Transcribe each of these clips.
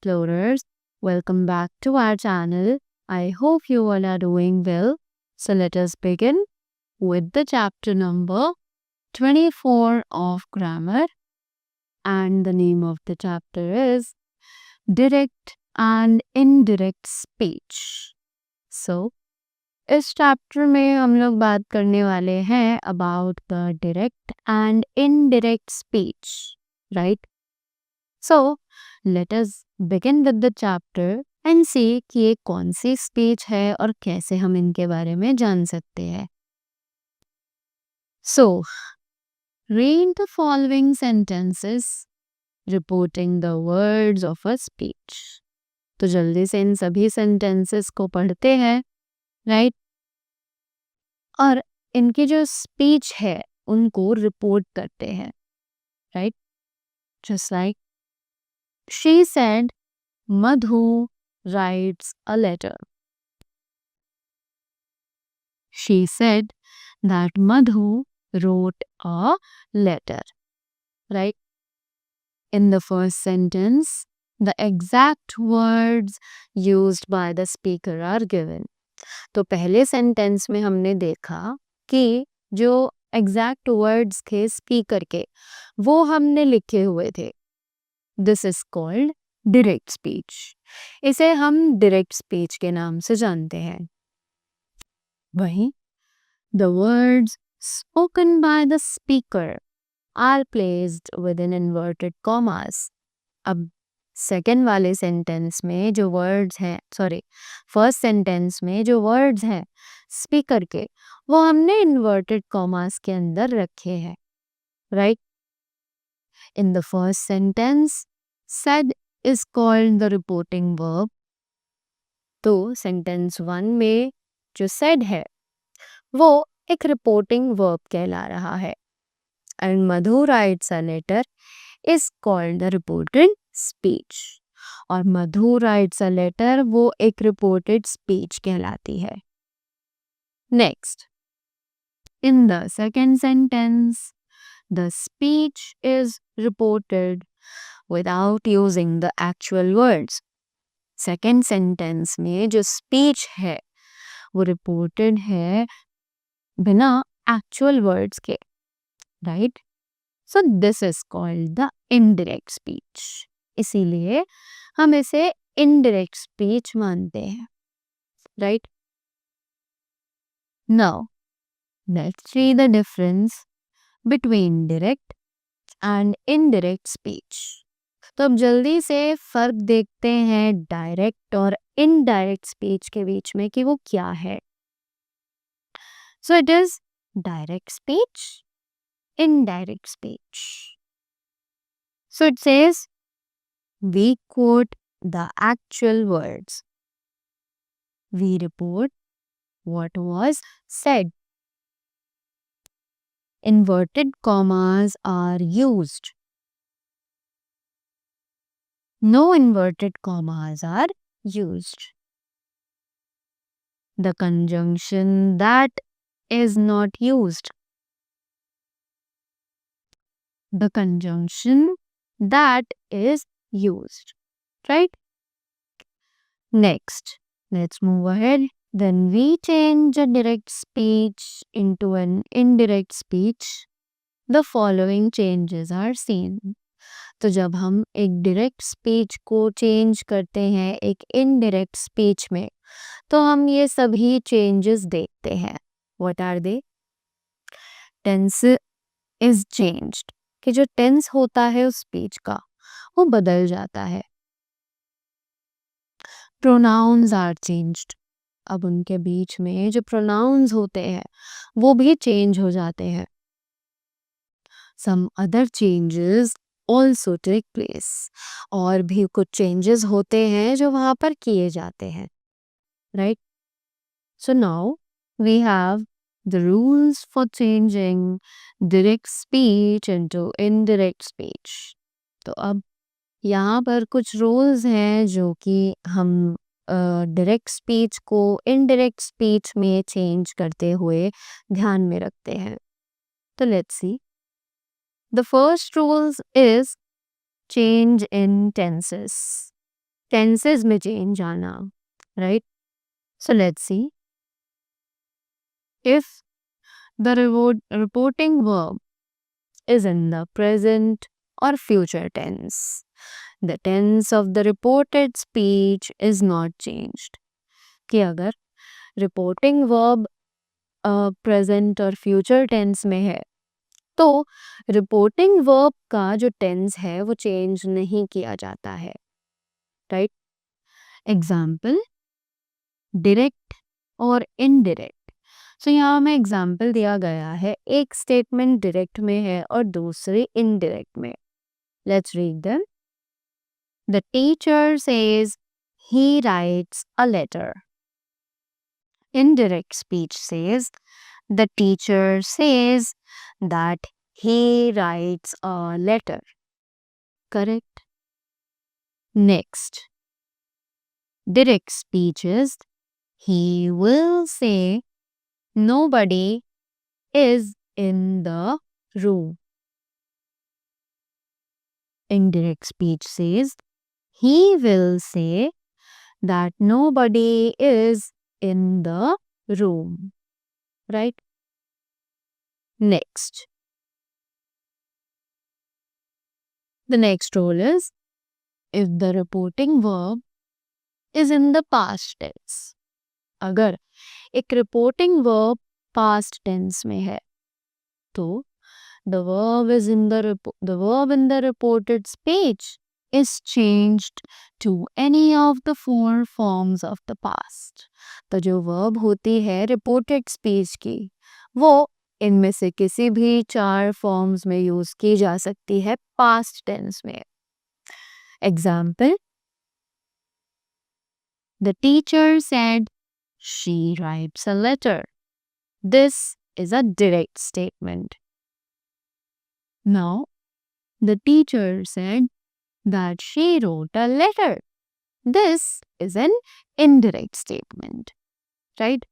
explorers. Welcome back to our channel. I hope you all are doing well. So let us begin with the chapter number 24 of grammar, and the name of the chapter is direct and indirect speech. So इस chapter में हम लोग बात करने वाले हैं about the direct and indirect speech, right? So let us begin with the chapter and see कि ये कौन सी स्पीच है और कैसे हम इनके बारे में जान सकते हैं. So read the following sentences reporting the words of a speech. तो जल्दी से इन सभी सेंटेंसेस को पढ़ते हैं, राइट? और इनकी जो स्पीच है उनको रिपोर्ट करते हैं, right? Just like she said Madhu writes a letter. She said that Madhu wrote a letter, right? In the first sentence, the exact words used by the speaker are given. तो पहले sentence में हमने देखा कि जो exact words थे speaker के वो हमने लिखे हुए थे. This is called direct speech. इसे हम डायरेक्ट स्पीच के नाम से जानते हैं. वहीं the words spoken by the speaker are placed within inverted commas. अब सेकेंड वाले सेंटेंस में जो वर्ड्स हैं, फर्स्ट सेंटेंस में जो वर्ड्स हैं स्पीकर के वो हमने इन्वर्टेड कॉमास के अंदर रखे हैं, right? In the first sentence said is called the reporting verb. तो सेंटेंस 1 में जो said है वो एक रिपोर्टिंग वर्ब कहला रहा है. And Madhu writes a letter is called the reported speech. और मधु writes a letter वो एक रिपोर्टेड स्पीच कहलाती है. Next, in the second sentence the speech is reported without using the actual words. Second sentence में जो speech है वो reported है बिना एक्चुअल वर्ड्स के, right? So this is called the indirect speech. इसीलिए हम इसे इनडायरेक्ट स्पीच मानते हैं, right? Now let's see the difference between direct and indirect speech. तो अब जल्दी से फर्क देखते हैं डायरेक्ट और इनडायरेक्ट स्पीच के बीच में कि वो क्या है. So it is direct speech, indirect speech. So it says we quote the actual words, we report what was said. Inverted commas are used. No inverted commas are used. The conjunction that is not used. The conjunction that is used. Right? Next, let's move ahead. Then we change a direct speech into an indirect speech. The following changes are seen. तो जब हम एक direct speech को change करते हैं एक indirect speech में तो हम ये सभी चेंजेस देखते हैं. What are they? Tense is changed, कि जो टेंस होता है उस स्पीच का वो बदल जाता है. Pronouns are changed. अब उनके बीच में जो प्रोनाउंस होते हैं वो भी चेंज हो जाते हैं. Some other changes also take place. और भी कुछ चेंजेस होते हैं जो वहाँ पर किए जाते हैं, right? So now we have the rules for changing direct speech into indirect speech. तो अब यहाँ पर कुछ रूल्स हैं जो कि हम डायरेक्ट स्पीच को इनडायरेक्ट स्पीच में चेंज करते हुए ध्यान में रखते हैं. तो let's see. The first rules is change in tenses. Tenses में चेंज आना, right? So let's see, if the reporting verb is in the present or future tense, the tense of the reported speech is not changed. कि अगर reporting verb present और future tense में है तो reporting verb का जो tense है वो change नहीं किया जाता है, right? Example, direct और indirect. सो यहाँ हमें एग्जाम्पल दिया गया है, एक स्टेटमेंट डायरेक्ट में है और दूसरी इनडायरेक्ट में. Let's read them. The teacher says he writes a letter. Indirect speech says the teacher says that he writes a letter. Correct? Next, direct speech is he will say nobody is in the room. Indirect speech says he will say that nobody is in the room. Right? Next. The next rule is if the reporting verb is in the past tense. अगर एक reporting verb past tense में है तो the verb in the reported speech is changed to any of the four forms of the past. तो जो verb होती है reported speech की वो इनमें से किसी भी 4 forms में यूज की जा सकती है past tense में. Example, the teacher said she writes a letter. This is a direct statement. Now, the teacher said that she wrote a letter. This is an indirect statement, right?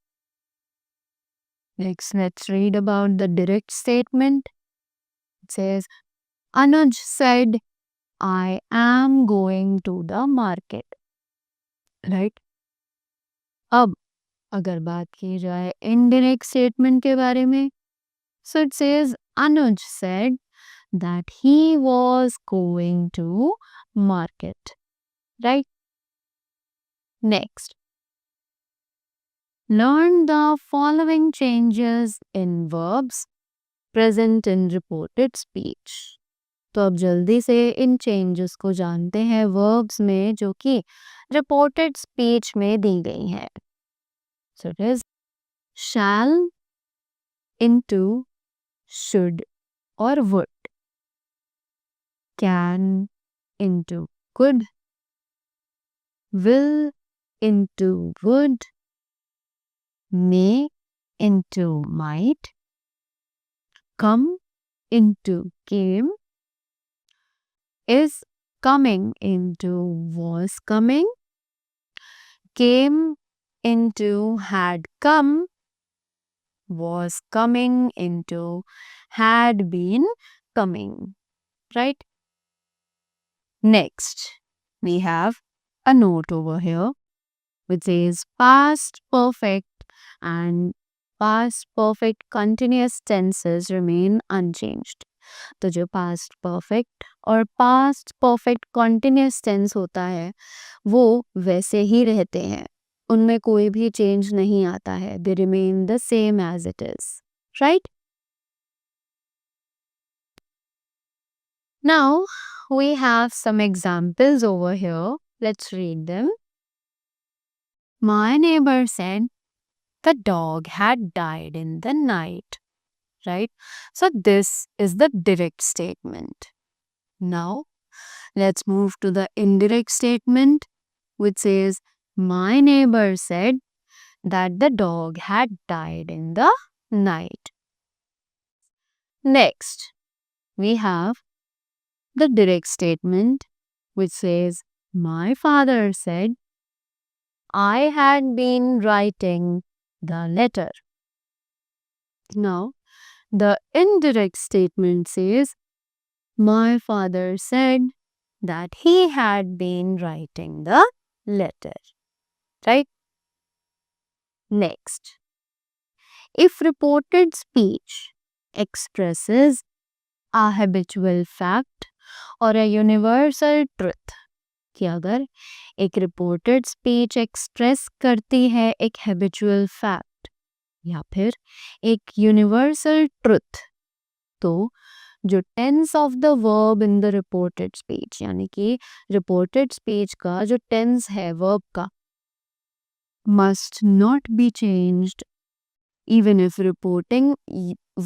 Next, let's read about the direct statement. It says, Anuj said, I am going to the market. Right? अब अगर बात की जाए indirect statement के बारे में, so it says, Anuj said that he was going to market. Right? Next, learn the following changes in verbs present in reported speech. तो अब जल्दी से इन चेंजेस को जानते हैं verbs में जो कि reported speech में दी गई हैं. So it is shall into should or would, can into could, will into would, may into might, come into came, is coming into was coming, came into had come, was coming into had been coming. Right? Next, we have a note over here which says past perfect and past perfect continuous tenses remain unchanged. तो जो past perfect और past perfect continuous tense होता है वो वैसे ही रहते हैं, उनमें कोई भी change नहीं आता है. They remain the same as it is. Right? Now we have some examples over here. Let's read them. My neighbor said the dog had died in the night. Right? So this is the direct statement. Now let's move to the indirect statement which says my neighbor said that the dog had died in the night. Next, we have the direct statement which says my father said I had been writing the letter. Now, the indirect statement says my father said that he had been writing the letter. Right? Next, if reported speech expresses a habitual fact or a universal truth, कि अगर एक reported speech express करती है एक habitual fact या फिर एक universal truth, तो जो tense of the verb in the reported speech, यानी कि रिपोर्टेड स्पीच का जो टेंस है वर्ब का, must not be changed even if reporting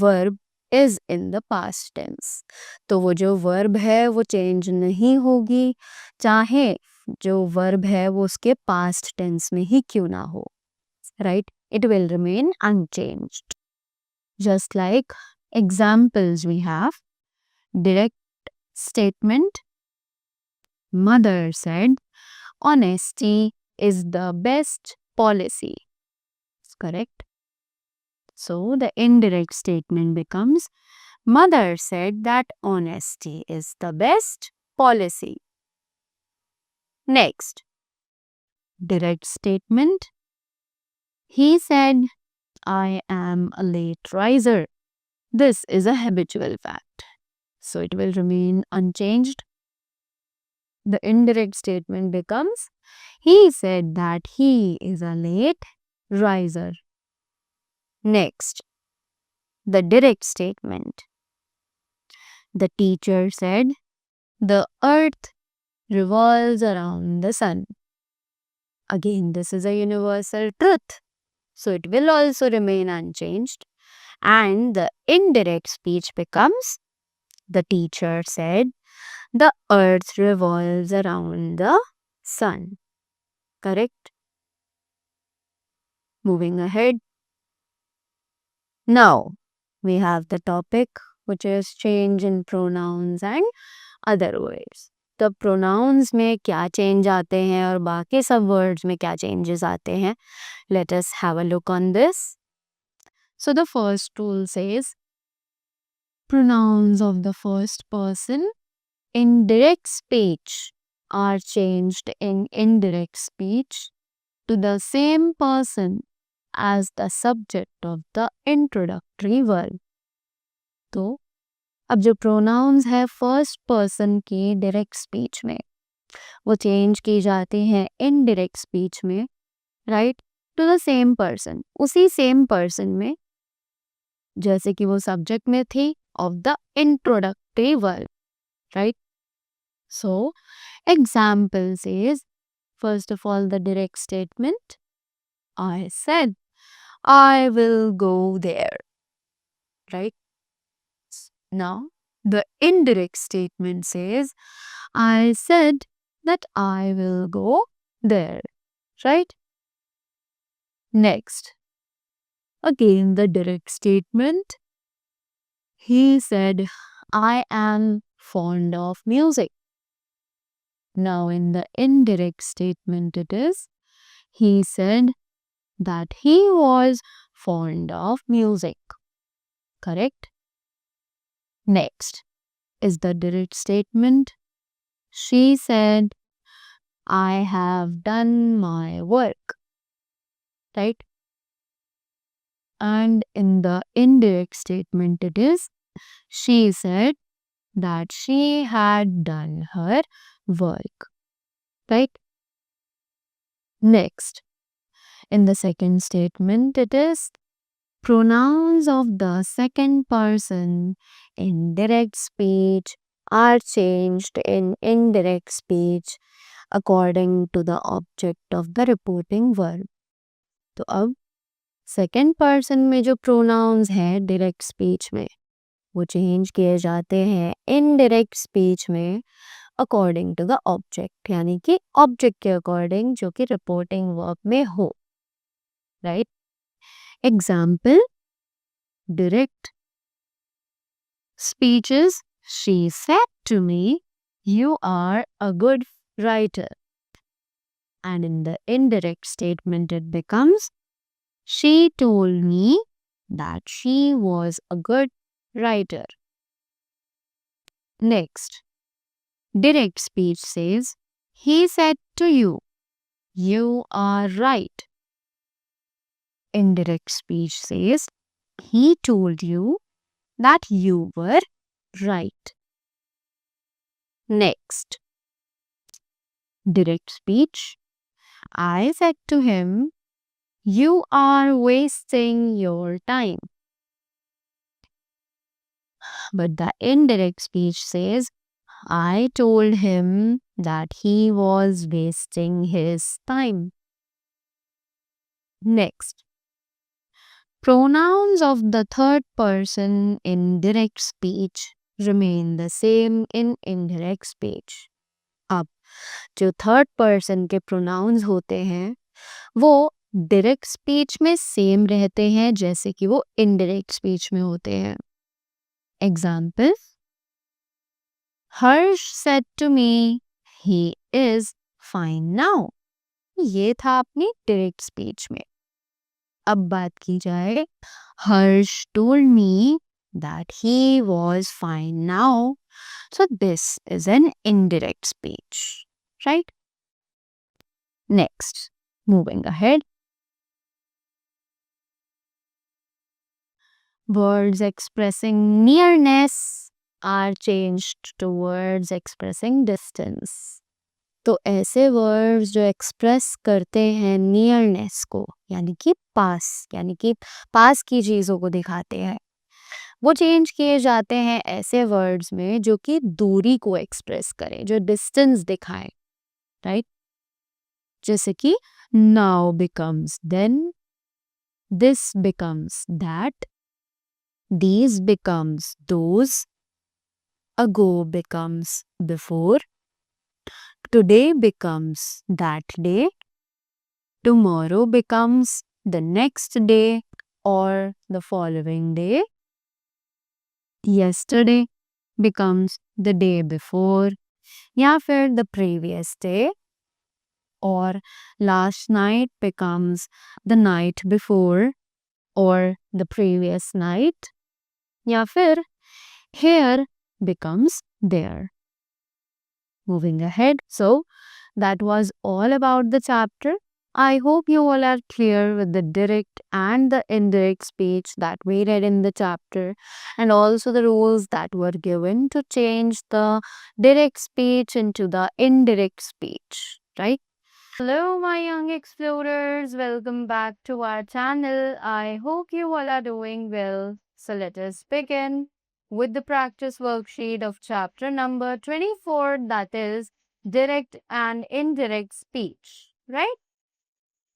verb is in the past tense. तो वो जो वर्ब है वो चेंज नहीं होगी, चाहे जो वर्ब है वो उसके पास्ट टेंस में ही क्यों ना हो, right? It will remain unchanged. Just like examples we have direct statement, mother said honesty is the best policy. Correct? So the indirect statement becomes mother said that honesty is the best policy. Next, direct statement, he said I am a late riser. This is a habitual fact, so it will remain unchanged. The indirect statement becomes he said that he is a late riser. Next, the direct statement, the teacher said the earth revolves around the sun. Again, this is a universal truth, so it will also remain unchanged. And the indirect speech becomes the teacher said the earth revolves around the sun. Correct? Moving ahead. Now, we have the topic which is change in pronouns and other words. तो pronouns में क्या change आते हैं और बाकी सब words में क्या changes आते हैं? Let us have a look on this. So the first rule says pronouns of the first person in direct speech are changed in indirect speech to the same person as the subject of the introductory verb. तो अब जो pronouns है first person की direct speech में, वो change की जाती हैं इनडायरेक्ट स्पीच में, right, to the same person, उसी सेम पर्सन में जैसे कि वो सब्जेक्ट में थी of the introductory verb, right? So example says, first of all the direct statement, I said I will go there, right? Now the indirect statement says I said that I will go there, right? Next, again the direct statement, he said I am fond of music. Now in the indirect statement it is he said that he was fond of music. Correct? Next is the direct statement, she said I have done my work. Right? And in the indirect statement it is she said that she had done her work. Right? Next, in the second statement it is pronouns of the second person in direct speech are changed in indirect speech according to the object of the reporting verb. तो अब second person में जो pronounce हैं direct speech में, वो change किए जाते हैं इनडायरेक्ट स्पीच में अकॉर्डिंग टू द ऑब्जेक्ट, यानी कि ऑब्जेक्ट के अकॉर्डिंग जो कि रिपोर्टिंग वर्ब में हो, right? Example, direct speeches, she said to me you are a good writer. And in the indirect statement it becomes she told me that she was a good writer. Next, direct speech says he said to you you are right. Indirect speech says, he told you that you were right. Next, direct speech. I said to him, you are wasting your time. But the indirect speech says, I told him that he was wasting his time. Next, pronouns of the third person in direct speech remain the same in indirect speech. अब जो third person के pronounce होते हैं वो direct speech में same रहते हैं जैसे कि वो इनडायरेक्ट स्पीच में होते हैं. Example, Harsh said to me he is fine now. ये था अपनी डायरेक्ट स्पीच में. अब बात की जाए, Harsh told me that he was fine now. So this is an indirect speech, right? Next, moving ahead. Words expressing nearness are changed to words expressing distance. तो ऐसे वर्ड्स जो एक्सप्रेस करते हैं नियरनेस को, यानी कि पास की चीज़ों को दिखाते हैं, वो चेंज किए जाते हैं ऐसे वर्ड्स में जो कि दूरी को एक्सप्रेस करें, जो डिस्टेंस दिखाएं, राइट? जैसे कि now becomes then, this becomes that, these becomes those, ago becomes before, today becomes that day, tomorrow becomes the next day or the following day, yesterday becomes the day before या फिर the previous day, or last night becomes the night before or the previous night, या फिर here becomes there. Moving ahead, so that was all about the chapter. I hope you all are clear with the direct and the indirect speech that we read in the chapter, and also the rules that were given to change the direct speech into the indirect speech, right? Hello, my young explorers. Welcome back to our channel. I hope you all are doing well. So let us begin with the practice worksheet of chapter number 24, that is direct and indirect speech, right?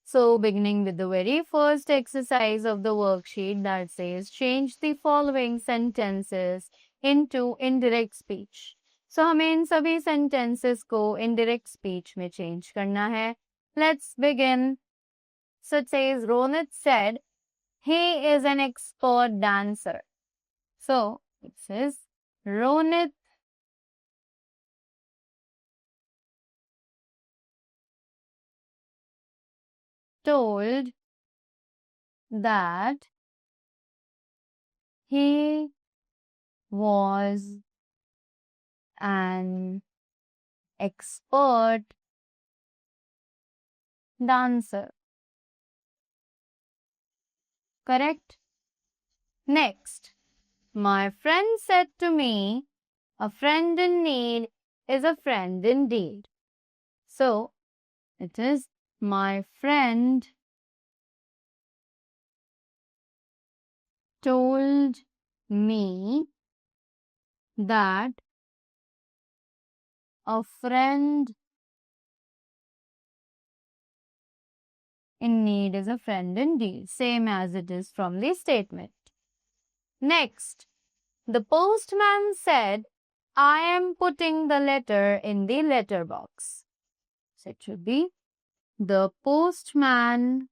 So beginning with the very first exercise of the worksheet that says change the following sentences into indirect speech. So हमें इन सभी sentences को indirect speech में change करना है. Let's begin. So it says Ronit said he is an expert dancer. So it says Ronit told that he was an expert dancer. Correct? Next, my friend said to me, a friend in need is a friend indeed. So, it is my friend told me that a friend in need is a friend indeed, same as it is from the statement. Next, the postman said, I am putting the letter in the letter box. So it should be the postman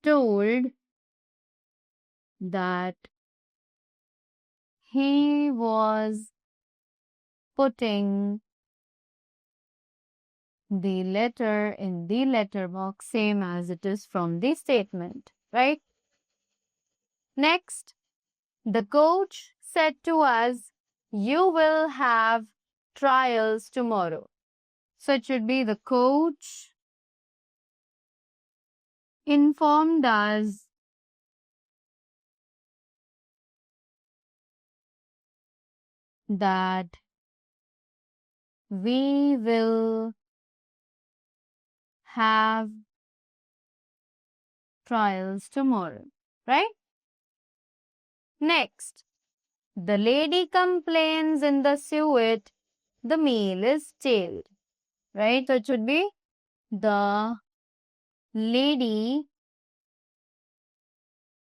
told that he was putting the letter in the letter box, same as it is from the statement, right? Next, the coach said to us, you will have trials tomorrow. So it should be the coach informed us that we will have trials tomorrow, right? Next, the lady complains in the suet the meal is stale, right? So it should be the lady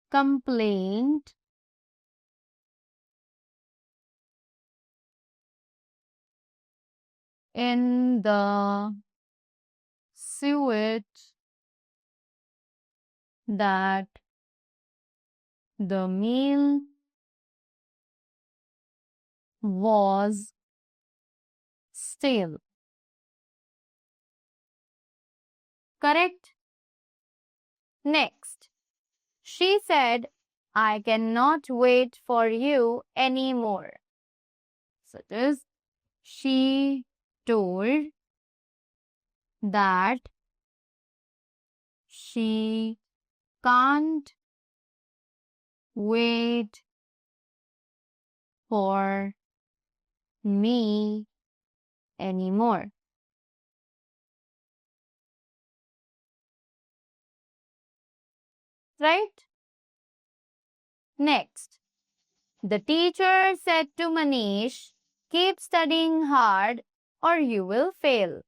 complained in the suet that the meal was stale. Correct? Next, she said, I cannot wait for you anymore. So it is, she told that she can't wait for me anymore. Right? Next, the teacher said to Manish, keep studying hard or you will fail.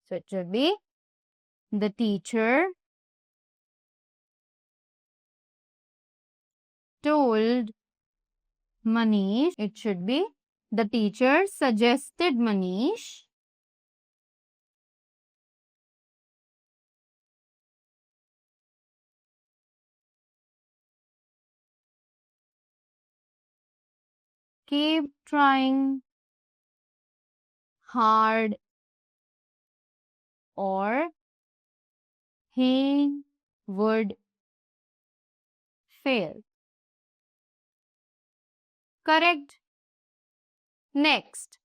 So it should be the teacher told Manish. It should be the teacher suggested Manish keep trying hard or he would fail. Correct? Next,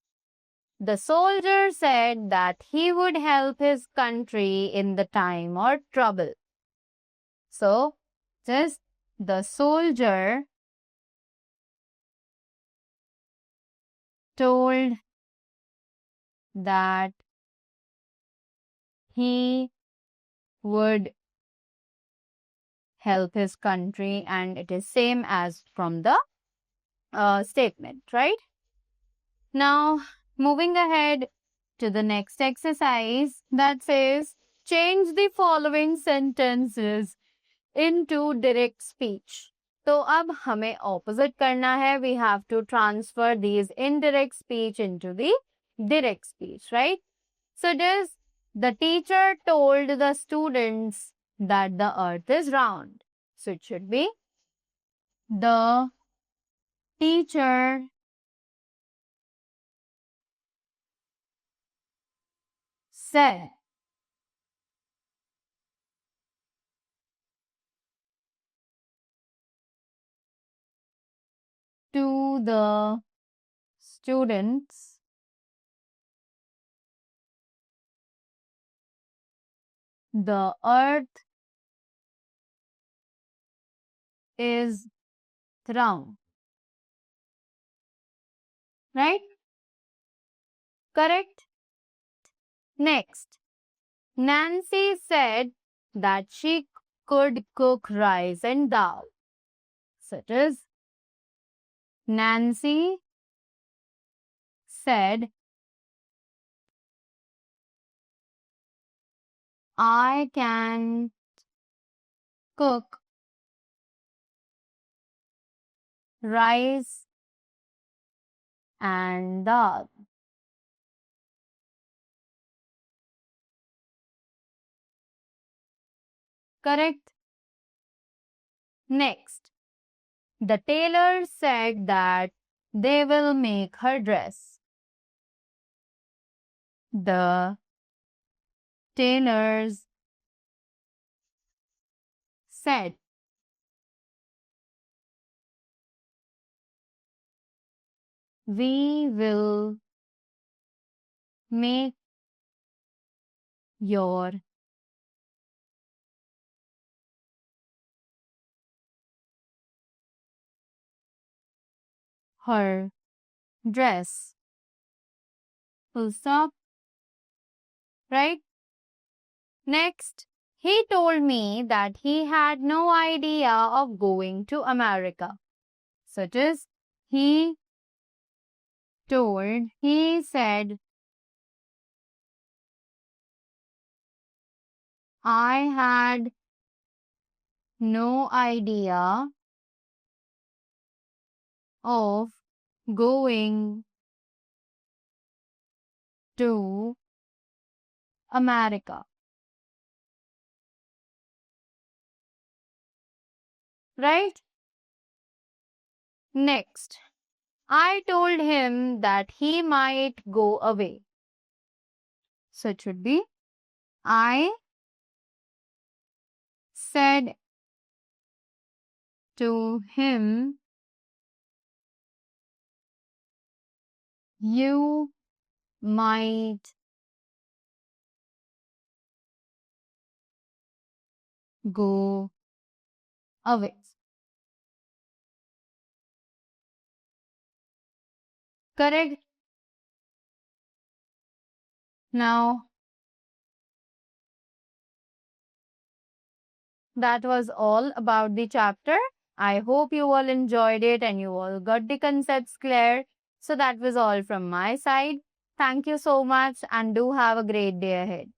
the soldier said that he would help his country in the time of trouble. So, just the soldier told that he would help his country, and it is same as from the statement, right? Now, moving ahead to the next exercise that says change the following sentences into direct speech. तो अब हमें opposite करना है. We have to transfer these indirect speech into the direct speech, right? So does the teacher told the students that the earth is round. So it should be the teacher said to the students the earth is round. Right? Correct? Next, Nancy said that she could cook rice and dal. So it is Nancy said, I can cook rice and dal. Correct? Next, the tailor said that they will make her dress. The tailors said we will make your her dress. Full stop. Right? Next, he told me that he had no idea of going to America. So it is he said, I had no idea of going to America. Right? Next, I told him that he might go away. So it should be I said to him, you might go away. Correct? Now, that was all about the chapter. I hope you all enjoyed it and you all got the concepts clear. So that was all from my side. Thank you so much and do have a great day ahead.